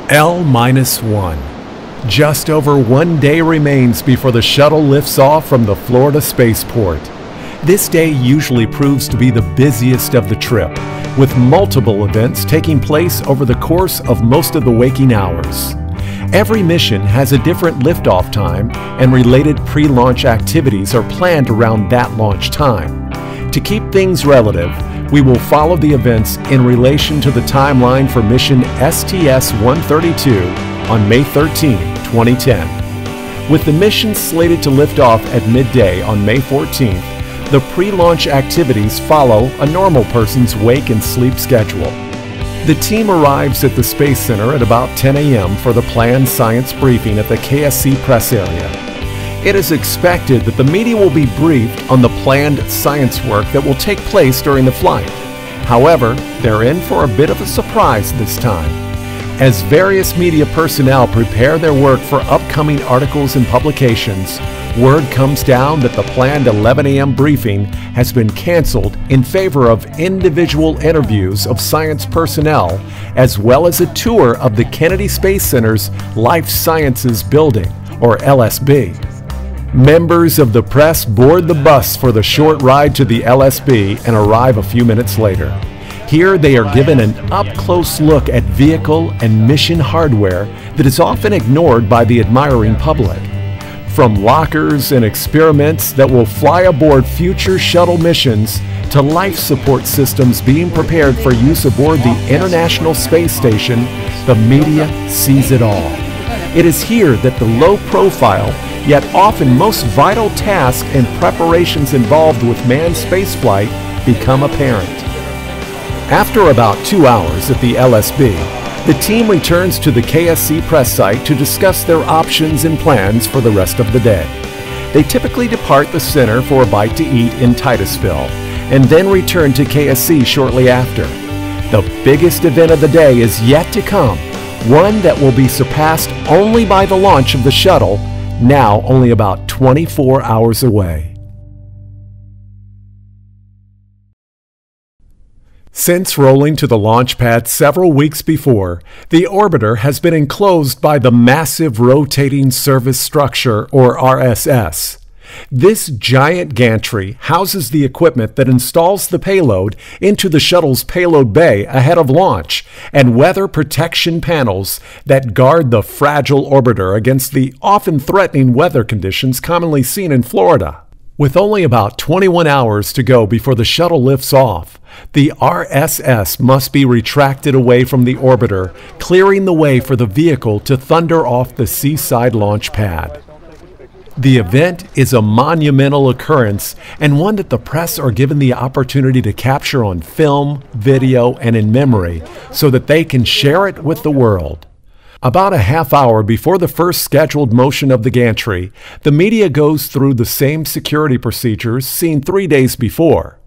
L-1. Just over 1 day remains before the shuttle lifts off from the Florida spaceport. This day usually proves to be the busiest of the trip, with multiple events taking place over the course of most of the waking hours. Every mission has a different liftoff time, and related pre-launch activities are planned around that launch time. To keep things relative, we will follow the events in relation to the timeline for mission STS-132 on May 13, 2010. With the mission slated to lift off at midday on May 14th, the pre-launch activities follow a normal person's wake and sleep schedule. The team arrives at the Space Center at about 10 a.m. for the planned science briefing at the KSC press area. It is expected that the media will be briefed on the planned science work that will take place during the flight. However, they're in for a bit of a surprise this time. As various media personnel prepare their work for upcoming articles and publications, word comes down that the planned 11 a.m. briefing has been canceled in favor of individual interviews of science personnel, as well as a tour of the Kennedy Space Center's Life Sciences Building, or LSB. Members of the press board the bus for the short ride to the LSB and arrive a few minutes later. Here they are given an up-close look at vehicle and mission hardware that is often ignored by the admiring public. From lockers and experiments that will fly aboard future shuttle missions to life support systems being prepared for use aboard the International Space Station, the media sees it all. It is here that the low-profile, yet often most vital tasks and preparations involved with manned spaceflight become apparent. After about 2 hours at the LSB, the team returns to the KSC press site to discuss their options and plans for the rest of the day. They typically depart the center for a bite to eat in Titusville, and then return to KSC shortly after. The biggest event of the day is yet to come, one that will be surpassed only by the launch of the shuttle, now only about 24 hours away. Since rolling to the launch pad several weeks before, the orbiter has been enclosed by the Massive Rotating Service Structure, or RSS. This giant gantry houses the equipment that installs the payload into the shuttle's payload bay ahead of launch, and weather protection panels that guard the fragile orbiter against the often threatening weather conditions commonly seen in Florida. With only about 21 hours to go before the shuttle lifts off, the RSS must be retracted away from the orbiter, clearing the way for the vehicle to thunder off the seaside launch pad. The event is a monumental occurrence, and one that the press are given the opportunity to capture on film, video, and in memory so that they can share it with the world. About a half hour before the first scheduled motion of the gantry, the media goes through the same security procedures seen 3 days before.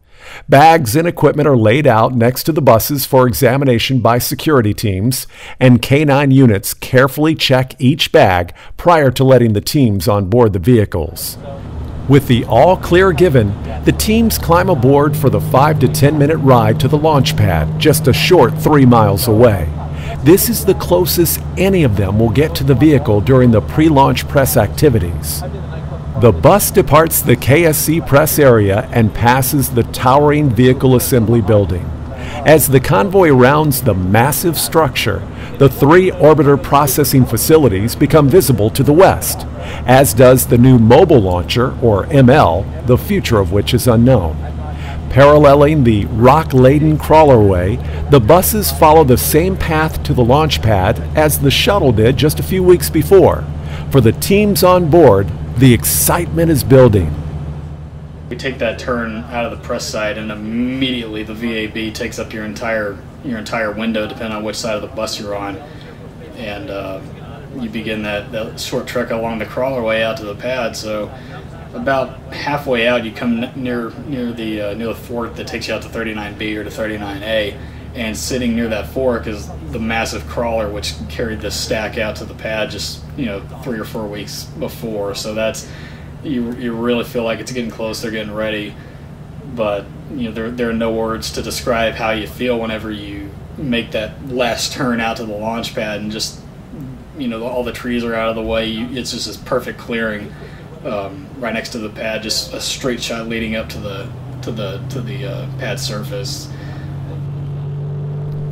Bags and equipment are laid out next to the buses for examination by security teams, and K-9 units carefully check each bag prior to letting the teams on board the vehicles. With the all clear given, the teams climb aboard for the 5 to 10 minute ride to the launch pad, just a short 3 miles away. This is the closest any of them will get to the vehicle during the pre-launch press activities. The bus departs the KSC press area and passes the towering vehicle assembly building. As the convoy rounds the massive structure, the 3 orbiter processing facilities become visible to the west, as does the new mobile launcher, or ML, the future of which is unknown. Paralleling the rock-laden crawlerway, the buses follow the same path to the launch pad as the shuttle did just a few weeks before. For the teams on board, the excitement is building. We take that turn out of the press side, and immediately the VAB takes up your entire window, depending on which side of the bus you're on, and you begin that short trek along the crawlerway out to the pad. So about halfway out, you come near the fork that takes you out to 39B or to 39A, and sitting near that fork is the massive crawler which carried this stack out to the pad just 3 or 4 weeks before. So that's you really feel like it's getting close, they're getting ready, but there are no words to describe how you feel whenever you make that last turn out to the launch pad and just all the trees are out of the way. It's just this perfect clearing right next to the pad, just a straight shot leading up to the pad surface.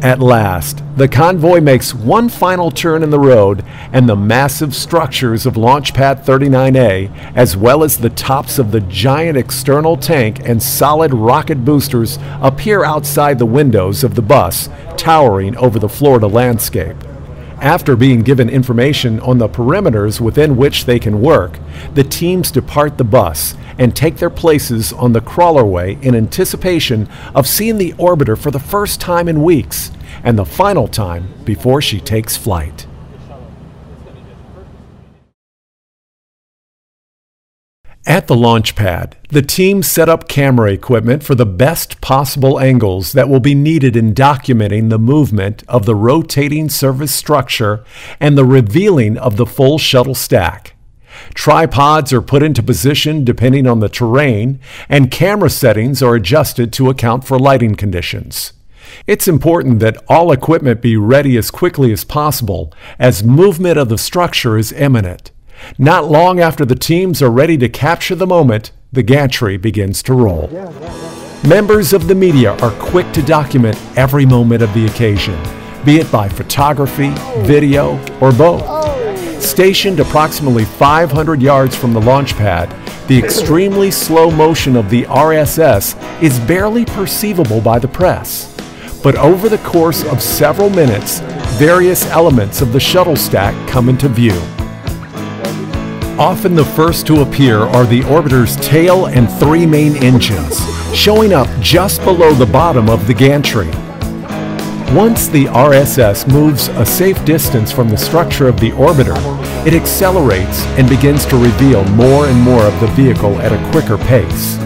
At last, the convoy makes one final turn in the road, and the massive structures of Launch Pad 39A, as well as the tops of the giant external tank and solid rocket boosters, appear outside the windows of the bus, towering over the Florida landscape. After being given information on the perimeters within which they can work, the teams depart the bus and take their places on the crawlerway in anticipation of seeing the orbiter for the first time in weeks and the final time before she takes flight. At the launch pad, the team set up camera equipment for the best possible angles that will be needed in documenting the movement of the rotating service structure and the revealing of the full shuttle stack. Tripods are put into position depending on the terrain, and camera settings are adjusted to account for lighting conditions. It's important that all equipment be ready as quickly as possible, as movement of the structure is imminent. Not long after the teams are ready to capture the moment, the gantry begins to roll. Members of the media are quick to document every moment of the occasion, be it by photography, video, or both. Stationed approximately 500 yards from the launch pad, the extremely slow motion of the RSS is barely perceivable by the press. But over the course of several minutes, various elements of the shuttle stack come into view. Often the first to appear are the orbiter's tail and three main engines, showing up just below the bottom of the gantry. Once the RSS moves a safe distance from the structure of the orbiter, it accelerates and begins to reveal more and more of the vehicle at a quicker pace.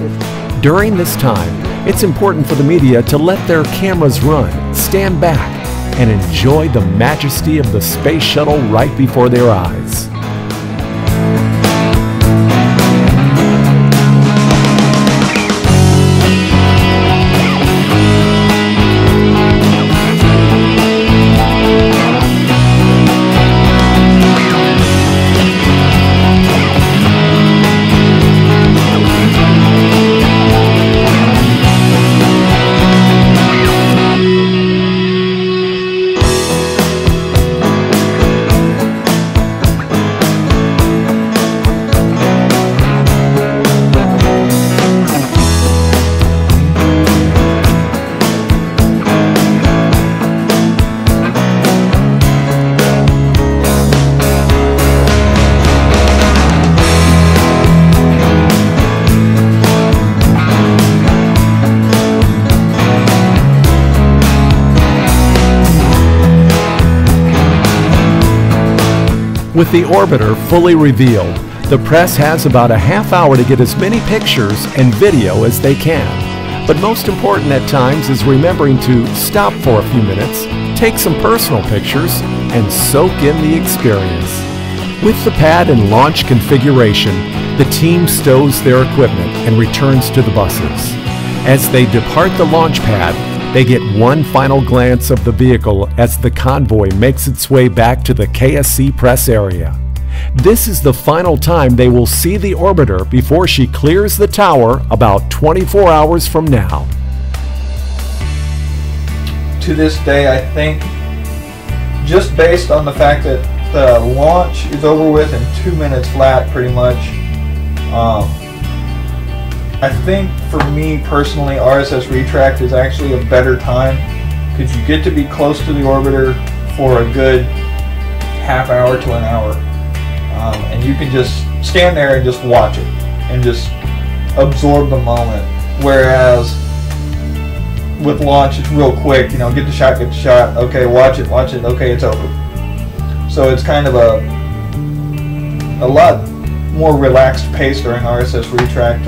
During this time, it's important for the media to let their cameras run, stand back, and enjoy the majesty of the space shuttle right before their eyes. With the orbiter fully revealed, the press has about a half hour to get as many pictures and video as they can. But most important at times is remembering to stop for a few minutes, take some personal pictures, and soak in the experience. With the pad and launch configuration, the team stows their equipment and returns to the buses. As they depart the launch pad, they get one final glance of the vehicle as the convoy makes its way back to the KSC press area. This is the final time they will see the orbiter before she clears the tower about 24 hours from now. To this day, I think, just based on the fact that the launch is over with in 2 minutes flat pretty much, I think for me personally, RSS retract is actually a better time because you get to be close to the orbiter for a good half hour to an hour, and you can just stand there and just watch it and just absorb the moment. Whereas with launch, it's real quick. You know, get the shot, okay, watch it, okay, it's over. So it's kind of a lot more relaxed pace during RSS retract.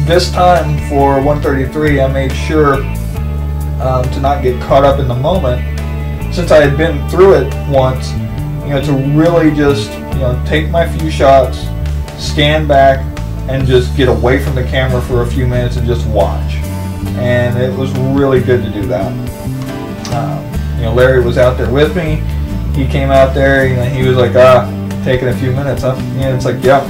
This time for 133, I made sure to not get caught up in the moment, since I had been through it once, you know, to really just, you know, take my few shots, stand back, and just get away from the camera for a few minutes and just watch. And it was really good to do that. You know, Larry was out there with me. he came out there, you know, he was like, taking a few minutes, huh? Yeah, it's like, yeah.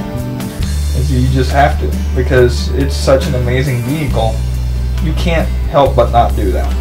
You just have to, because it's such an amazing vehicle. You can't help but not do that.